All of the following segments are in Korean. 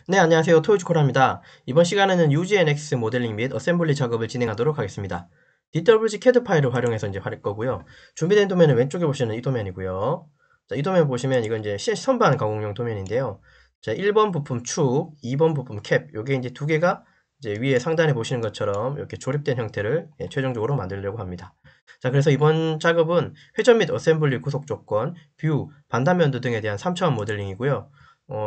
네, 안녕하세요. 토요즈코라입니다. 이번 시간에는 UGNX 모델링 및 어셈블리 작업을 진행하도록 하겠습니다. DWG CAD 파일을 활용해서 이제 할 거고요. 준비된 도면은 왼쪽에 보시는 이 도면이고요. 자, 이 도면 보시면 이건 이제 CNC 선반 가공용 도면인데요. 자, 1번 부품 축, 2번 부품 캡, 요게 이제 두 개가 이제 위에 상단에 보시는 것처럼 이렇게 조립된 형태를 최종적으로 만들려고 합니다. 자, 그래서 이번 작업은 회전 및 어셈블리 구속 조건, 뷰, 반단면도 등에 대한 3차원 모델링이고요.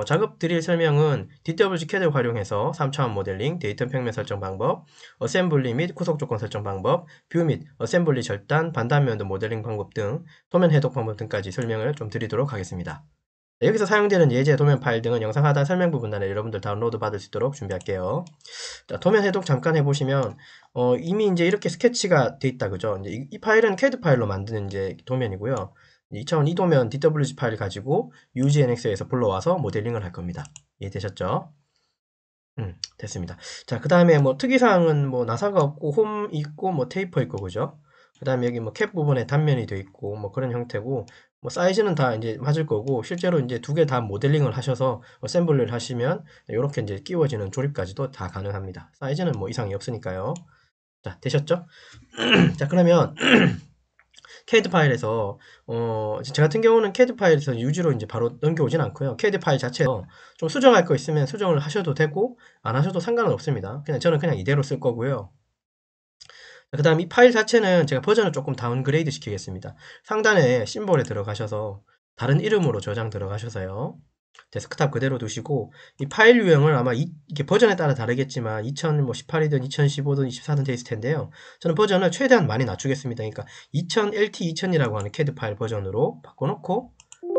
작업 드릴 설명은 DWG CAD를 활용해서 3차원 모델링, 데이터 평면 설정 방법, 어셈블리 및 구속 조건 설정 방법, 뷰 및 어셈블리 절단, 반단면도 모델링 방법 등 도면 해독 방법 등까지 설명을 좀 드리도록 하겠습니다. 네, 여기서 사용되는 예제 도면 파일 등은 영상 하단 설명 부분란에 여러분들 다운로드 받을 수 있도록 준비할게요. 자, 도면 해독 잠깐 해보시면 이미 이제 이렇게 스케치가 돼 있다, 그죠? 이제 이 파일은 CAD 파일로 만드는 이제 도면이고요. 2차원 이도면 DWG 파일 가지고 UGNX에서 불러와서 모델링을 할 겁니다. 이해되셨죠? 됐습니다. 자, 그 다음에 뭐 특이사항은 뭐 나사가 없고 홈 있고 뭐 테이퍼 있고 그죠? 그 다음에 여기 뭐 캡 부분에 단면이 돼 있고 뭐 그런 형태고 뭐 사이즈는 다 이제 맞을 거고 실제로 이제 두 개 다 모델링을 하셔서 어셈블리를 하시면 이렇게 이제 끼워지는 조립까지도 다 가능합니다. 사이즈는 뭐 이상이 없으니까요. 자, 되셨죠? 자, 그러면 CAD 파일에서 제 같은 경우는 CAD 파일에서 유지로 이제 바로 넘겨오진 않고요. CAD 파일 자체에서 좀 수정할 거 있으면 수정을 하셔도 되고 안 하셔도 상관은 없습니다. 그냥 저는 그냥 이대로 쓸 거고요. 그 다음 이 파일 자체는 제가 버전을 조금 다운그레이드 시키겠습니다. 상단에 심볼에 들어가셔서 다른 이름으로 저장 들어가셔서요. 데스크탑 그대로 두시고 이 파일 유형을 아마 이게 버전에 따라 다르겠지만 2018이든 2015든 24든 돼 있을 텐데요. 저는 버전을 최대한 많이 낮추겠습니다. 그러니까 2000 LT 2000이라고 하는 CAD 파일 버전으로 바꿔놓고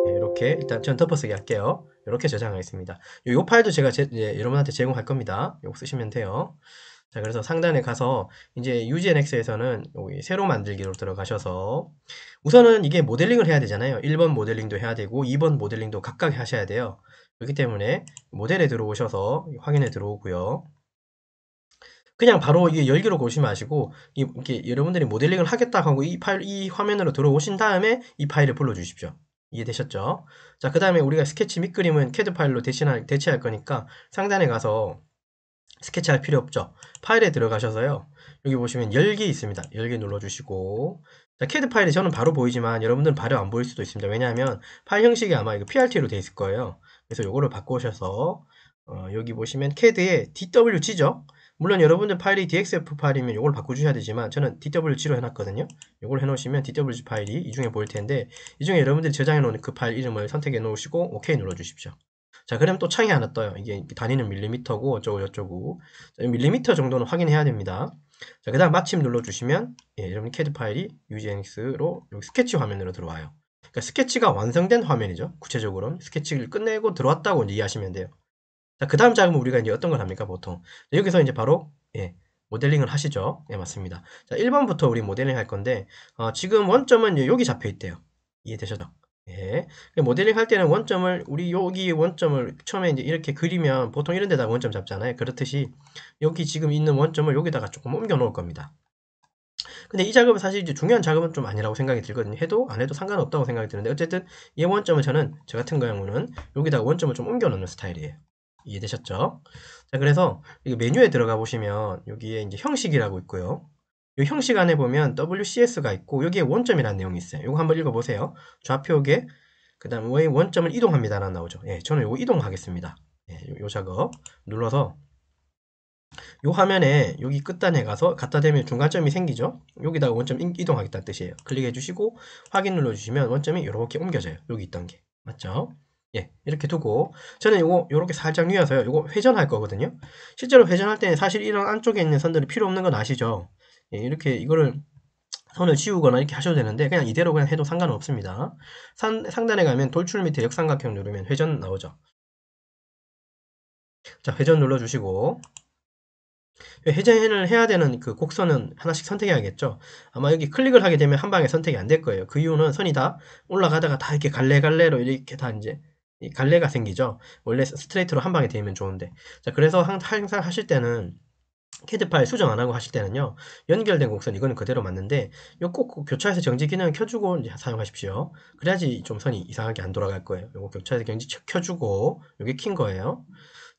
이렇게 일단 전 덮어쓰기 할게요. 이렇게 저장하겠습니다. 이 파일도 제가 여러분한테 제공할 겁니다. 이거 쓰시면 돼요. 자, 그래서 상단에 가서 이제 UGNX에서는 여기 새로 만들기로 들어가셔서 우선은 이게 모델링을 해야 되잖아요. 1번 모델링도 해야 되고 2번 모델링도 각각 하셔야 돼요. 그렇기 때문에 모델에 들어오셔서 확인에 들어오고요. 그냥 바로 이게 열기로 보시지 마시고 이렇게 여러분들이 모델링을 하겠다 하고 이 화면으로 들어오신 다음에 이 파일을 불러주십시오. 이해되셨죠? 자, 그 다음에 우리가 스케치 밑그림은 CAD 파일로 대체할 거니까 상단에 가서 스케치할 필요 없죠. 파일에 들어가셔서요. 여기 보시면 열기 있습니다. 열기 눌러주시고 자, CAD 파일이 저는 바로 보이지만 여러분들은 바로 안 보일 수도 있습니다. 왜냐하면 파일 형식이 아마 이거 PRT로 되어 있을 거예요. 그래서 요거를 바꾸셔서 여기 보시면 CAD에 DWG죠. 물론 여러분들 파일이 DXF 파일이면 요걸 바꿔주셔야 되지만 저는 DWG로 해놨거든요. 요걸 해놓으시면 DWG 파일이 이 중에 보일 텐데 이 중에 여러분들이 저장해 놓은 그 파일 이름을 선택해 놓으시고 OK 눌러주십시오. 자, 그러면 또 창이 하나 떠요. 이게 단위는 밀리미터고 어쩌고 저쩌고. 자, 밀리미터 정도는 확인해야 됩니다. 자, 그 다음 마침 눌러주시면 여러분 CAD 파일이 UGNX로 여기 스케치 화면으로 들어와요. 그러니까 스케치가 완성된 화면이죠. 구체적으로 스케치를 끝내고 들어왔다고 이제 이해하시면 돼요. 자, 그 다음 작업은 우리가 이제 어떤 걸 합니까, 보통? 자, 여기서 이제 바로 모델링을 하시죠. 예, 맞습니다. 자, 1번부터 우리 모델링 할 건데 지금 원점은 여기 잡혀 있대요. 이해되셨죠? 예. 모델링 할 때는 원점을 우리 여기 원점을 처음에 이제 이렇게 그리면 보통 이런 데다가 원점 잡잖아요. 그렇듯이 여기 지금 있는 원점을 여기다가 조금 옮겨 놓을 겁니다. 근데 이 작업은 사실 이제 중요한 작업은 좀 아니라고 생각이 들거든요. 해도 안 해도 상관없다고 생각이 드는데 어쨌든 이 원점을 저는 저 같은 경우는 여기다가 원점을 좀 옮겨 놓는 스타일이에요. 이해되셨죠? 자, 그래서 이 메뉴에 들어가 보시면 여기에 이제 형식이라고 있고요. 이 형식 안에 보면 WCS가 있고 여기에 원점이라는 내용이 있어요. 이거 한번 읽어보세요. 좌표계 그 다음 왜 원점을 이동합니다라는 나오죠. 예, 저는 이거 이동하겠습니다. 예, 요 작업 눌러서 요 화면에 여기 끝단에 가서 갖다 대면 중간점이 생기죠. 여기다가 원점 이동하겠다는 뜻이에요. 클릭해 주시고 확인 눌러 주시면 원점이 이렇게 옮겨져요. 여기 있던 게 맞죠? 예, 이렇게 두고 저는 요거 요렇게 살짝 뉘어서요. 요거 회전할 거거든요. 실제로 회전할 때는 사실 이런 안쪽에 있는 선들이 필요 없는 건 아시죠? 예, 이렇게 이거를 선을 지우거나 이렇게 하셔도 되는데 그냥 이대로 그냥 해도 상관은 없습니다. 상단에 가면 돌출 밑에 역삼각형 누르면 회전 나오죠. 자, 회전 눌러주시고 회전을 해야 되는 그 곡선은 하나씩 선택해야겠죠. 아마 여기 클릭을 하게 되면 한 방에 선택이 안 될 거예요. 그 이유는 선이 다 올라가다가 다 이렇게 갈래갈래로 이렇게 다 이제 갈래가 생기죠. 원래 스트레이트로 한 방에 되면 좋은데. 자, 그래서 항상 하실 때는 캐드 파일 수정 안 하고 하실 때는요. 연결된 곡선 이거는 그대로 맞는데 요 꼭 교차해서 정지 기능을 켜주고 이제 사용하십시오. 그래야지 좀 선이 이상하게 안 돌아갈 거예요. 요거 교차해서 경지 켜주고 요게 킨 거예요.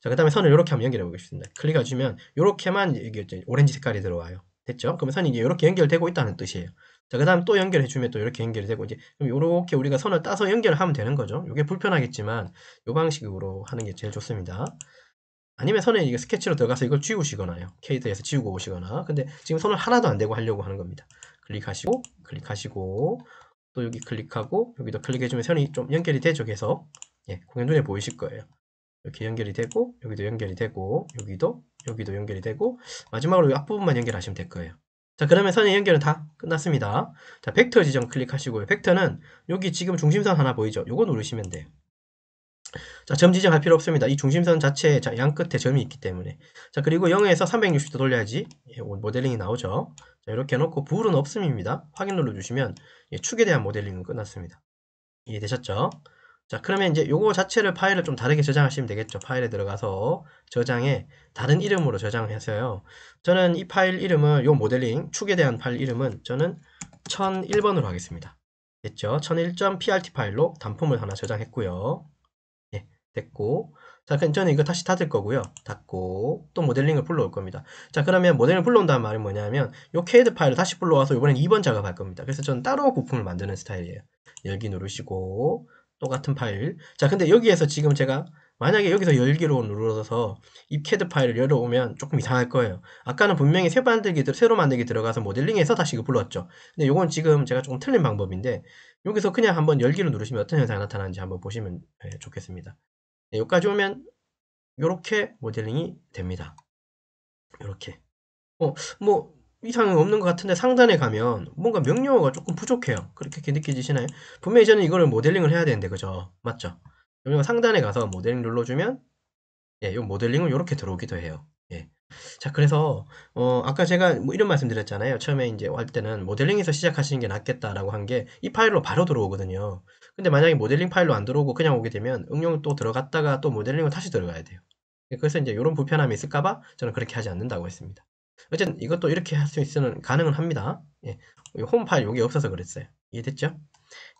자, 그 다음에 선을 이렇게 한번 연결해 보겠습니다. 클릭해주면 이렇게만 이게 오렌지 색깔이 들어와요. 됐죠? 그러면 선이 이제 이렇게 연결되고 있다는 뜻이에요. 자, 그 다음 또 연결해주면 또 이렇게 연결이 되고, 이제, 그럼 이렇게 우리가 선을 따서 연결하면 되는 거죠. 이게 불편하겠지만, 이 방식으로 하는 게 제일 좋습니다. 아니면 선에 이게 스케치로 들어가서 이걸 지우시거나요. 캐릭터에서 지우고 오시거나. 근데 지금 손을 하나도 안 대고 하려고 하는 겁니다. 클릭하시고, 클릭하시고, 또 여기 클릭하고, 여기도 클릭해주면 선이 좀 연결이 되죠, 계속. 예, 그게 눈에 보이실 거예요. 이렇게 연결이 되고, 여기도 연결이 되고, 여기도 연결이 되고, 마지막으로 이 앞부분만 연결하시면 될 거예요. 자, 그러면 선의 연결은 다 끝났습니다. 자, 벡터 지정 클릭하시고요. 벡터는 여기 지금 중심선 하나 보이죠? 요거 누르시면 돼요. 자, 점 지정할 필요 없습니다. 이 중심선 자체에 양 끝에 점이 있기 때문에. 자, 그리고 0에서 360도 돌려야지 모델링이 나오죠. 자, 이렇게 해놓고 불은 없음입니다. 확인 눌러주시면 축에 대한 모델링은 끝났습니다. 이해되셨죠? 자, 그러면 이제 요거 자체를 파일을 좀 다르게 저장하시면 되겠죠. 파일에 들어가서 저장에 다른 이름으로 저장해서요. 저는 이 파일 이름을 요 모델링 축에 대한 파일 이름은 저는 1001번으로 하겠습니다. 됐죠? 1001.prt 파일로 단품을 하나 저장했고요. 예, 됐고. 자, 그럼 저는 이거 다시 닫을 거고요. 닫고 또 모델링을 불러올 겁니다. 자, 그러면 모델링을 불러온다는 말은 뭐냐면 요 CAD 파일을 다시 불러와서 이번엔 2번 작업할 겁니다. 그래서 저는 따로 부품을 만드는 스타일이에요. 열기 누르시고 똑같은 파일. 자, 근데 여기에서 지금 제가 만약에 여기서 열기로 눌러서 이 CAD 파일을 열어오면 조금 이상할 거예요. 아까는 분명히 새로 만들기 들어가서 모델링해서 다시 이거 불렀죠. 근데 요건 지금 제가 조금 틀린 방법인데 여기서 그냥 한번 열기로 누르시면 어떤 현상이 나타나는지 한번 보시면 좋겠습니다. 네, 여기까지 오면 이렇게 모델링이 됩니다. 이렇게. 뭐 이상은 없는 것 같은데 상단에 가면 뭔가 명령어가 조금 부족해요. 그렇게 느껴지시나요? 분명히 저는 이거를 모델링을 해야 되는데 그죠? 맞죠? 그러면 상단에 가서 모델링 눌러주면 이 모델링은 이렇게 들어오기도 해요. 예. 자, 그래서 아까 제가 뭐 이런 말씀 드렸잖아요. 처음에 이제 할 때는 모델링에서 시작하시는 게 낫겠다라고 한 게 이 파일로 바로 들어오거든요. 근데 만약에 모델링 파일로 안 들어오고 그냥 오게 되면 응용을 또 들어갔다가 또 모델링을 다시 들어가야 돼요. 그래서 이제 이런 불편함이 있을까봐 저는 그렇게 하지 않는다고 했습니다. 어쨌든 이것도 이렇게 할 수 있으면 가능은 합니다. 예. 홈 파일 여기 없어서 그랬어요. 이해됐죠?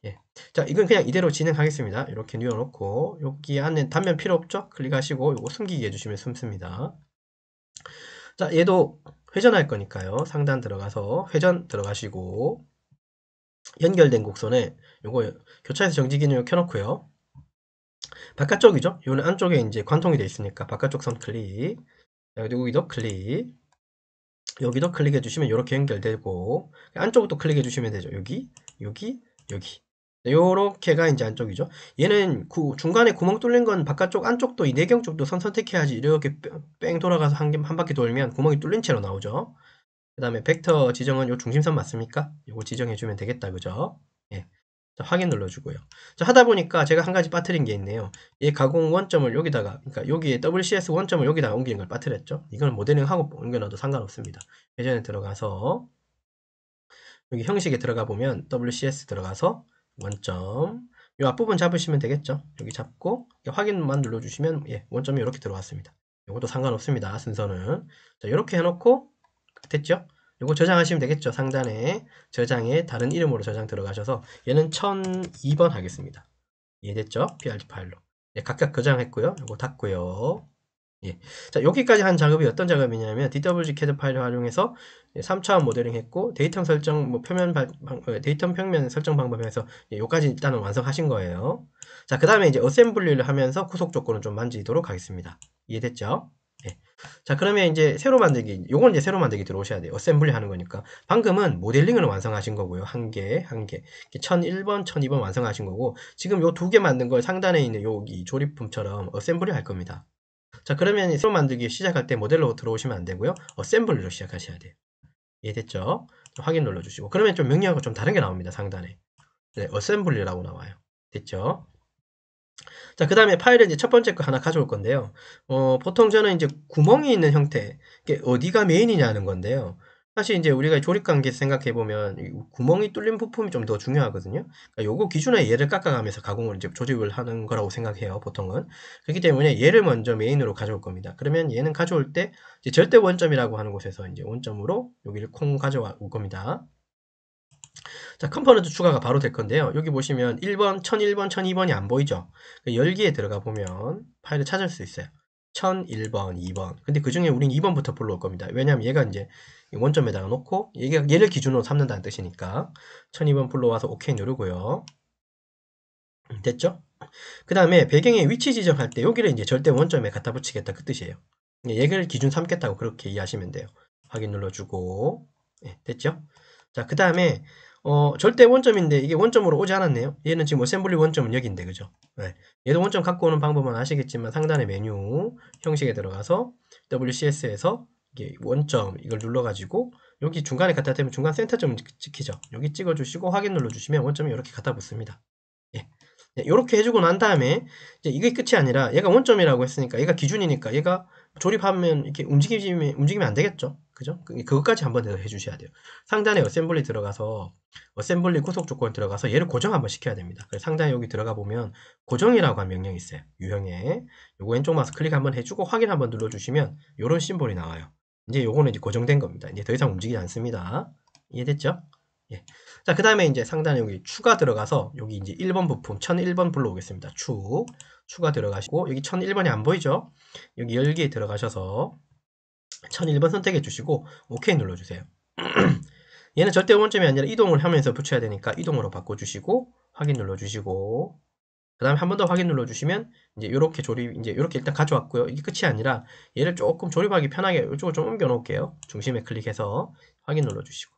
예. 자, 이건 그냥 이대로 진행하겠습니다. 이렇게 뉘어놓고 여기 안에 단면 필요 없죠? 클릭하시고 이거 숨기게 해주시면 숨습니다. 자, 얘도 회전할 거니까요. 상단 들어가서 회전 들어가시고 연결된 곡선에 요거 교차해서 정지 기능을 켜놓고요. 바깥쪽이죠? 요는 안쪽에 이제 관통이 되어 있으니까 바깥쪽 선 클릭. 여기도 클릭. 여기도 클릭해 주시면 이렇게 연결되고 안쪽도 클릭해 주시면 되죠. 여기. 요렇게가 이제 안쪽이죠. 얘는 중간에 구멍 뚫린 건 바깥쪽 안쪽도 이 내경 쪽도 선 선택해야지 이렇게 뺑 돌아가서 한 바퀴 돌면 구멍이 뚫린 채로 나오죠. 그 다음에 벡터 지정은 요 중심선 맞습니까? 요거 지정해 주면 되겠다. 그죠? 예. 자, 확인 눌러주고요. 자, 하다 보니까 제가 한 가지 빠뜨린 게 있네요. 이 가공 원점을 여기다가, 그러니까 여기에 WCS 원점을 여기다가 옮기는 걸 빠뜨렸죠. 이건 모델링하고 옮겨놔도 상관없습니다. 회전에 들어가서 여기 형식에 들어가 보면 WCS 들어가서 원점 이 앞부분 잡으시면 되겠죠. 여기 잡고 확인만 눌러주시면 원점이 이렇게 들어왔습니다. 이것도 상관없습니다. 순서는 자, 이렇게 해놓고 됐죠? 이거 저장하시면 되겠죠. 상단에 저장에 다른 이름으로 저장 들어가셔서 얘는 1002번 하겠습니다. 이해됐죠? PRT 파일로. 각각 저장했고요. 이거 닫고요. 예. 자, 여기까지 한 작업이 어떤 작업이냐면 DWG CAD 파일을 활용해서 3차원 모델링 했고 데이터 설정 데이터 평면 설정 방법에서 여기까지 일단은 완성하신 거예요. 자, 그 다음에 이제 어셈블리를 하면서 구속 조건을 좀 만지도록 하겠습니다. 이해됐죠? 예. 자, 그러면 이제 새로 만들기, 요건 이제 새로 만들기 들어오셔야 돼요. 어셈블리 하는 거니까. 방금은 모델링을 완성하신 거고요. 한 개. 1001번, 1002번 완성하신 거고, 지금 요 두 개 만든 걸 상단에 있는 여기 조립품처럼 어셈블리 할 겁니다. 자, 그러면 새로 만들기 시작할 때 모델로 들어오시면 안 되고요. 어셈블리로 시작하셔야 돼요. 이해됐죠? 확인 눌러주시고. 그러면 좀 명령하고 좀 다른 게 나옵니다. 상단에. 네, 어셈블리라고 나와요. 됐죠? 자, 그 다음에 파일을 이제 첫 번째 거 하나 가져올 건데요. 보통 저는 이제 구멍이 있는 형태, 이게 어디가 메인이냐 하는 건데요. 사실 이제 우리가 조립 관계에서 생각해보면 구멍이 뚫린 부품이 좀 더 중요하거든요. 그러니까 요거 기준에 얘를 깎아가면서 가공을 이제 조립을 하는 거라고 생각해요, 보통은. 그렇기 때문에 얘를 먼저 메인으로 가져올 겁니다. 그러면 얘는 가져올 때 이제 절대 원점이라고 하는 곳에서 이제 원점으로 여기를 콩 가져올 겁니다. 자, 컴포넌트 추가가 바로 될 건데요. 여기 보시면 1번, 1001번, 1002번이 안 보이죠? 열기에 들어가 보면 파일을 찾을 수 있어요. 1001번, 2번. 근데 그 중에 우린 2번부터 불러올 겁니다. 왜냐면 얘가 이제 원점에다가 놓고 얘를 기준으로 삼는다는 뜻이니까 1002번 불러와서 오케이 누르고요. 됐죠? 그 다음에 배경의 위치 지정할 때 여기를 이제 절대 원점에 갖다 붙이겠다 그 뜻이에요. 얘를 기준 삼겠다고 그렇게 이해하시면 돼요. 확인 눌러주고 네, 됐죠? 자, 그 다음에 절대 원점인데 이게 원점으로 오지 않았네요. 얘는 지금 어셈블리 원점은 여기인데 그죠? 네. 얘도 원점 갖고 오는 방법은 아시겠지만 상단의 메뉴 형식에 들어가서 WCS에서 이게 원점 이걸 눌러가지고 여기 중간에 갖다 대면 중간 센터점 찍히죠. 여기 찍어주시고 확인 눌러주시면 원점이 이렇게 갖다 붙습니다. 예. 이렇게 해주고 난 다음에 이제 이게 끝이 아니라 얘가 원점이라고 했으니까 얘가 기준이니까 얘가 조립하면 이렇게 움직이면 안 되겠죠. 그죠? 그것까지 한번 더 해주셔야 돼요. 상단에 어셈블리 들어가서 어셈블리 구속 조건 들어가서 얘를 고정 한번 시켜야 됩니다. 그래서 상단에 여기 들어가 보면 고정이라고 한 명령이 있어요. 유형에 요거 왼쪽 마우스 클릭 한번 해주고 확인 한번 눌러주시면 요런 심볼이 나와요. 이제 요거는 이제 고정된 겁니다. 이제 더 이상 움직이지 않습니다. 이해됐죠? 예. 자, 그 다음에 이제 상단에 여기 추가 들어가서 여기 이제 1번 부품 1001번 불러오겠습니다. 추가 들어가시고 여기 1001번이 안 보이죠? 여기 열기에 들어가셔서 1001번 선택해 주시고 오케이 눌러주세요. 얘는 절대 원점이 아니라 이동을 하면서 붙여야 되니까 이동으로 바꿔주시고 확인 눌러주시고 그 다음에 한 번 더 확인 눌러주시면 이제 이렇게 조립 이제 이렇게 일단 가져왔고요. 이게 끝이 아니라 얘를 조금 조립하기 편하게 이쪽으로 좀 옮겨 놓을게요. 중심에 클릭해서 확인 눌러주시고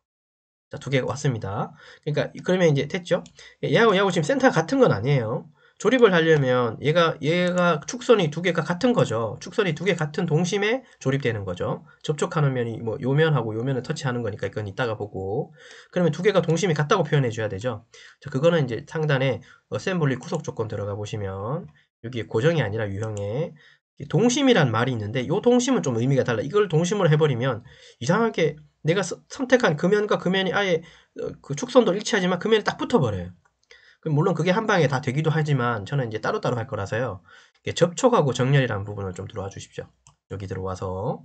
자, 두 개가 왔습니다. 그러니까 그러면 이제 됐죠? 얘하고 지금 센터가 같은 건 아니에요. 조립을 하려면 얘가 축선이 두 개가 같은 거죠. 축선이 두 개 같은 동심에 조립되는 거죠. 접촉하는 면이 뭐 요 면하고 요 면을 터치하는 거니까 이건 이따가 보고. 그러면 두 개가 동심이 같다고 표현해 줘야 되죠. 자, 그거는 이제 상단에 어셈블리 구속 조건 들어가 보시면 여기 고정이 아니라 유형에 동심이란 말이 있는데 이 동심은 좀 의미가 달라. 이걸 동심으로 해버리면 이상하게 내가 선택한 금면과 금면이 아예 그 축선도 일치하지만 금면이 딱 붙어버려요. 물론 그게 한 방에 다 되기도 하지만 저는 이제 따로따로 할 거라서요. 접촉하고 정렬이라는 부분을 좀 들어와 주십시오. 여기 들어와서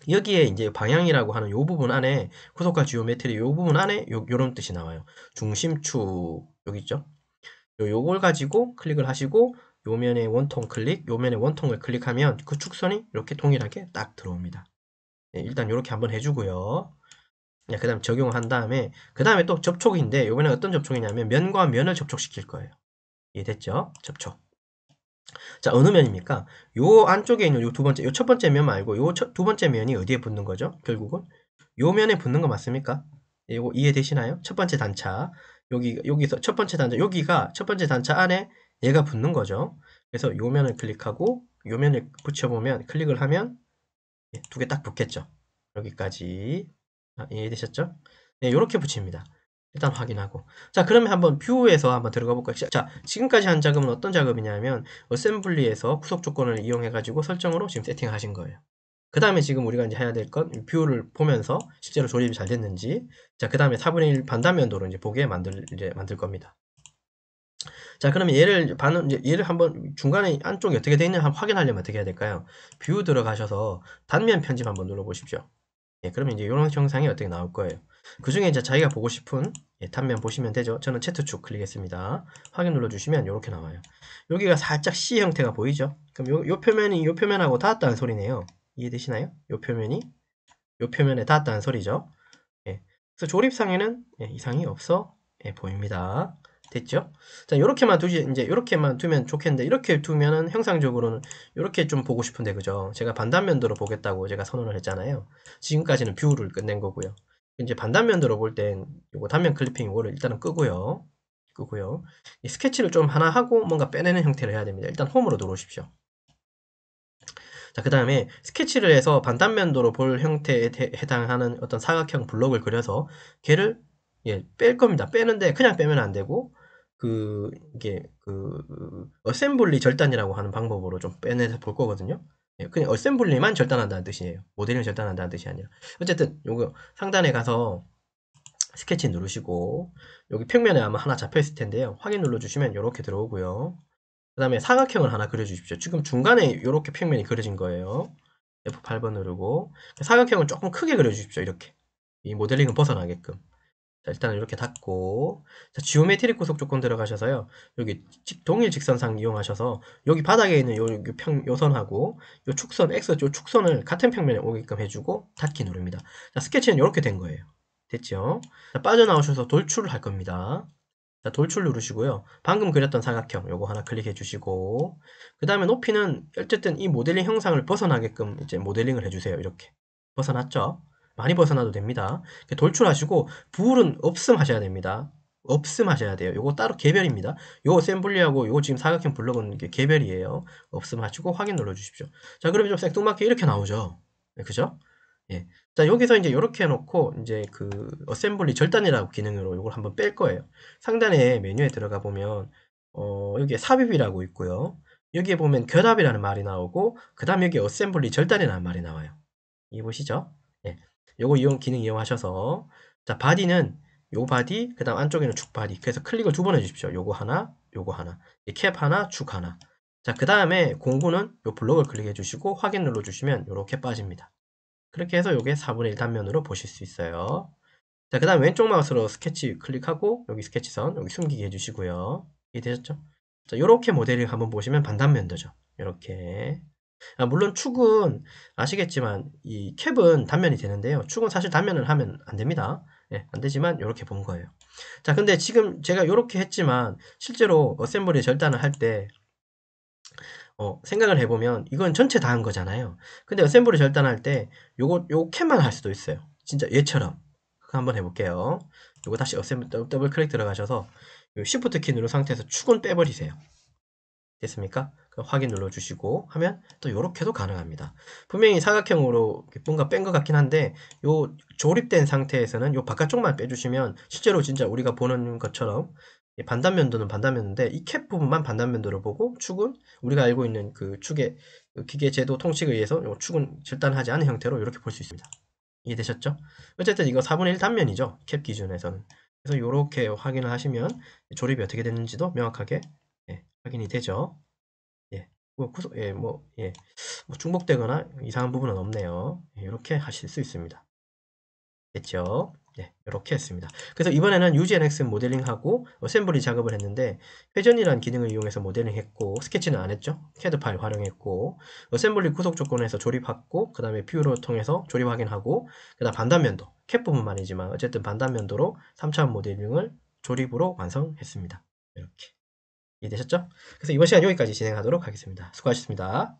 여기에 이제 방향이라고 하는 요 부분 안에 후속과 지오메트리 요 부분 안에 요런 뜻이 나와요. 중심축 여기 있죠. 요걸 가지고 클릭을 하시고 요 면에 원통 클릭, 요 면에 원통을 클릭하면 그 축선이 이렇게 동일하게 딱 들어옵니다. 네, 일단 이렇게 한번 해주고요. 그 다음 적용을 한 다음에 그 다음에 또 접촉인데 이번에 어떤 접촉이냐면 면과 면을 접촉시킬 거예요. 이해됐죠? 접촉. 자, 어느 면입니까? 요 안쪽에 있는 요 두 번째, 요 첫 번째 면 말고 요 두 번째 면이 어디에 붙는 거죠? 결국은 요 면에 붙는 거 맞습니까? 이거 이해되시나요? 첫 번째 단차 여기서 첫 번째 단차 여기가 첫 번째 단차 안에 얘가 붙는 거죠. 그래서 요 면을 클릭하고 요 면을 붙여보면 클릭을 하면 두 개 딱 붙겠죠. 여기까지 이해되셨죠? 네, 이렇게 붙입니다. 일단 확인하고 자, 그러면 한번 뷰에서 한번 들어가 볼까요? 자, 지금까지 한 작업은 어떤 작업이냐면 어셈블리에서 구속 조건을 이용해 가지고 설정으로 지금 세팅을 하신 거예요. 그 다음에 지금 우리가 이제 해야 될 건 뷰를 보면서 실제로 조립이 잘 됐는지 자, 그 다음에 4분의 1 반단면도로 이제 보게 만들 겁니다. 자, 그러면 얘를 한번 중간에 안쪽이 어떻게 되어 있는지 확인하려면 어떻게 해야 될까요? 뷰 들어가셔서 단면 편집 한번 눌러 보십시오. 예, 그러면 이제 이런 형상이 어떻게 나올 거예요. 그 중에 이제 자기가 보고 싶은 단면 보시면 되죠. 저는 Z축 클릭했습니다. 확인 눌러주시면 이렇게 나와요. 여기가 살짝 C 형태가 보이죠? 그럼 요 표면이 요 표면하고 닿았다는 소리네요. 이해되시나요? 요 표면에 닿았다는 소리죠. 예, 그래서 조립상에는 이상이 없어 보입니다. 됐죠? 자, 요렇게만 이제 요렇게만 두면 좋겠는데, 이렇게 두면은 형상적으로는 요렇게 좀 보고 싶은데, 그죠? 제가 반단면도로 보겠다고 제가 선언을 했잖아요. 지금까지는 뷰를 끝낸 거고요. 이제 반단면도로 볼 땐 요거 단면 클리핑 요거를 일단은 끄고요. 이 스케치를 좀 하나 하고 뭔가 빼내는 형태를 해야 됩니다. 일단 홈으로 들어오십시오. 자, 그 다음에 스케치를 해서 반단면도로 볼 형태에 해당하는 어떤 사각형 블록을 그려서 걔를 뺄 겁니다. 빼는데 그냥 빼면 안 되고 이게 어셈블리 절단이라고 하는 방법으로 좀 빼내서 볼 거거든요. 그냥 어셈블리만 절단한다는 뜻이에요. 모델링 절단한다는 뜻이 아니라. 어쨌든 요거 상단에 가서 스케치 누르시고 여기 평면에 아마 하나 잡혀 있을 텐데요. 확인 눌러주시면 이렇게 들어오고요. 그 다음에 사각형을 하나 그려주십시오. 지금 중간에 이렇게 평면이 그려진 거예요. F8번 누르고 사각형을 조금 크게 그려주십시오. 이렇게 이 모델링은 벗어나게끔. 자, 일단은 이렇게 닫고, 자, 지오메트릭 구속 조건 들어가셔서요. 여기 동일 직선상 이용하셔서 여기 바닥에 있는 요 선하고 요 축선 X 요 축선을 같은 평면에 오게끔 해주고 닫기 누릅니다. 자, 스케치는 이렇게 된 거예요. 됐죠? 자, 빠져나오셔서 돌출을 할 겁니다. 자, 돌출 누르시고요. 방금 그렸던 사각형 요거 하나 클릭해 주시고, 그 다음에 높이는 어쨌든 이 모델링 형상을 벗어나게끔 이제 모델링을 해주세요. 이렇게 벗어났죠? 많이 벗어나도 됩니다. 돌출하시고 불은 없음 하셔야 됩니다. 없음 하셔야 돼요. 요거 따로 개별입니다. 요 어셈블리하고 요거 지금 사각형 블럭은 이게 개별이에요. 없음 하시고 확인 눌러 주십시오. 자, 그러면 좀 생뚱맞게 이렇게 나오죠. 네, 그죠? 예. 자, 여기서 이제 이렇게 해놓고 이제 그 어셈블리 절단이라고 기능으로 이걸 한번 뺄 거예요. 상단에 메뉴에 들어가 보면 여기에 삽입이라고 있고요. 여기에 보면 결합이라는 말이 나오고, 그 다음 여기 어셈블리 절단이라는 말이 나와요. 이 보시죠? 예. 요거 기능 이용하셔서, 자, 바디는 요 바디, 그 다음 안쪽에는 축 바디. 그래서 클릭을 두 번 해주십시오. 요거 하나, 요거 하나. 캡 하나, 축 하나. 자, 그 다음에 공구는 요 블록을 클릭해 주시고 확인 눌러 주시면 요렇게 빠집니다. 그렇게 해서 요게 4분의 1 단면으로 보실 수 있어요. 자, 그 다음 왼쪽 마우스로 스케치 클릭하고 여기 스케치선 여기 숨기게 해주시고요. 이해되셨죠? 자, 요렇게 모델을 한번 보시면 반단면도죠. 요렇게. 물론 축은 아시겠지만 이 캡은 단면이 되는데요. 축은 사실 단면을 하면 안 됩니다. 예, 안 되지만 요렇게 본 거예요. 자, 근데 지금 제가 요렇게 했지만 실제로 어셈블리 절단을 할 때 생각을 해보면 이건 전체 다 한 거잖아요. 근데 어셈블리 절단할 때 요 캡만 할 수도 있어요. 진짜 얘처럼. 그거 한번 해볼게요. 요거 다시 어셈블리 더블 클릭 들어가셔서 요 Shift 키 누른 상태에서 축은 빼버리세요. 됐습니까? 그럼 확인 눌러주시고 하면 또 요렇게도 가능합니다. 분명히 사각형으로 뭔가 뺀 것 같긴 한데 요 조립된 상태에서는 요 바깥쪽만 빼주시면 실제로 진짜 우리가 보는 것처럼 반단면도는 반단면도인데 이 캡 부분만 반단면도를 보고 축은 우리가 알고 있는 그 축의 그 기계 제도 통식에 의해서 요 축은 절단하지 않은 형태로 이렇게 볼 수 있습니다. 이해되셨죠? 어쨌든 이거 4분의 1 단면이죠. 캡 기준에서는. 그래서 요렇게 확인을 하시면 조립이 어떻게 됐는지도 명확하게 확인이 되죠. 예. 뭐 중복되거나 이상한 부분은 없네요. 이렇게 하실 수 있습니다. 됐죠? 네, 이렇게 했습니다. 그래서 이번에는 UGNX 모델링하고 어셈블리 작업을 했는데 회전이라는 기능을 이용해서 모델링했고 스케치는 안 했죠? CAD 파일 활용했고 어셈블리 구속 조건에서 조립했고 그 다음에 뷰로 통해서 조립 확인하고 그 다음 반단면도 캡 부분만이지만 어쨌든 반단면도로 3차원 모델링을 조립으로 완성했습니다. 이렇게 이해되셨죠? 그래서 이번 시간 여기까지 진행하도록 하겠습니다. 수고하셨습니다.